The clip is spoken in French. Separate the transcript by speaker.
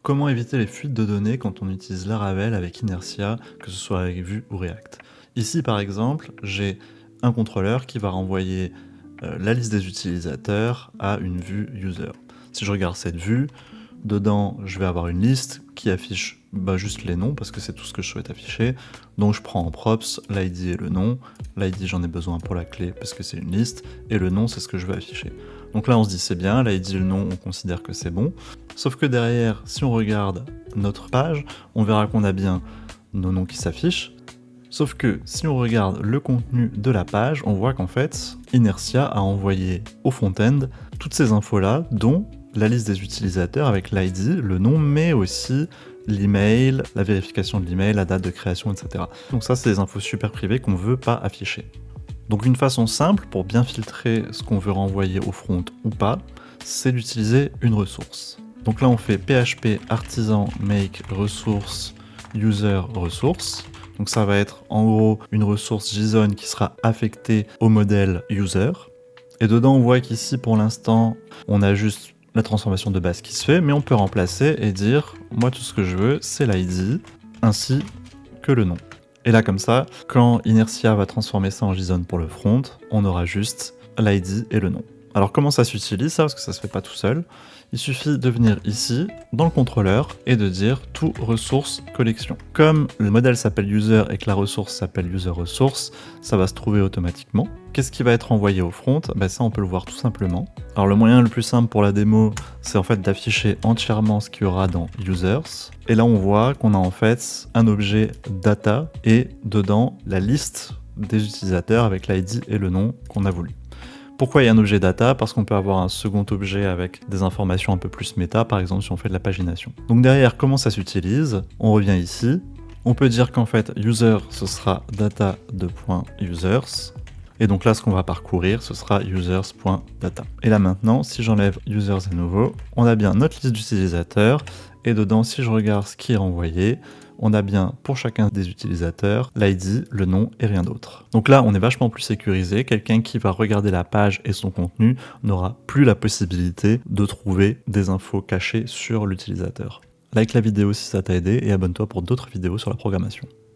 Speaker 1: Comment éviter les fuites de données quand on utilise Laravel avec Inertia, que ce soit avec Vue ou React? Ici, par exemple, j'ai un contrôleur qui va renvoyer la liste des utilisateurs à une vue user. Si je regarde cette vue, dedans, je vais avoir une liste qui affiche juste les noms, parce que c'est tout ce que je souhaite afficher. Donc je prends en props l'ID et le nom. L'ID, j'en ai besoin pour la clé, parce que c'est une liste, et le nom, c'est ce que je veux afficher. Donc là, on se dit c'est bien, l'ID et le nom, on considère que c'est bon. Sauf que derrière, si on regarde notre page, on verra qu'on a bien nos noms qui s'affichent. Sauf que si on regarde le contenu de la page, on voit qu'en fait, Inertia a envoyé au front-end toutes ces infos-là, dont la liste des utilisateurs avec l'ID, le nom, mais aussi l'email, la vérification de l'email, la date de création, etc. Donc ça, c'est des infos super privées qu'on ne veut pas afficher. Donc une façon simple pour bien filtrer ce qu'on veut renvoyer au front ou pas, c'est d'utiliser une ressource. Donc là, on fait php artisan make ressource user ressource. Donc ça va être en gros une ressource JSON qui sera affectée au modèle user. Et dedans, on voit qu'ici, pour l'instant, on a juste la transformation de base qui se fait, mais on peut remplacer et dire, moi, tout ce que je veux, c'est l'ID, ainsi que le nom. Et là, comme ça, quand Inertia va transformer ça en JSON pour le front, on aura juste l'ID et le nom. Alors comment ça s'utilise ça, parce que ça se fait pas tout seul. Il suffit de venir ici, dans le contrôleur, et de dire tout ressource collection. Comme le modèle s'appelle user et que la ressource s'appelle user ressource, ça va se trouver automatiquement. Qu'est-ce qui va être envoyé au front? Ça on peut le voir tout simplement. Alors le moyen le plus simple pour la démo, c'est en fait d'afficher entièrement ce qu'il y aura dans users. Et là on voit qu'on a en fait un objet data et dedans la liste des utilisateurs avec l'ID et le nom qu'on a voulu. Pourquoi il y a un objet data? Parce qu'on peut avoir un second objet avec des informations un peu plus méta, par exemple si on fait de la pagination. Donc derrière, comment ça s'utilise? On revient ici. On peut dire qu'en fait, user, ce sera data.users. Et donc là, ce qu'on va parcourir, ce sera users.data. Et là maintenant, si j'enlève users à nouveau, on a bien notre liste d'utilisateurs. Et dedans, si je regarde ce qui est renvoyé, on a bien pour chacun des utilisateurs l'ID, le nom et rien d'autre. Donc là, on est vachement plus sécurisé. Quelqu'un qui va regarder la page et son contenu n'aura plus la possibilité de trouver des infos cachées sur l'utilisateur. Like la vidéo si ça t'a aidé et abonne-toi pour d'autres vidéos sur la programmation.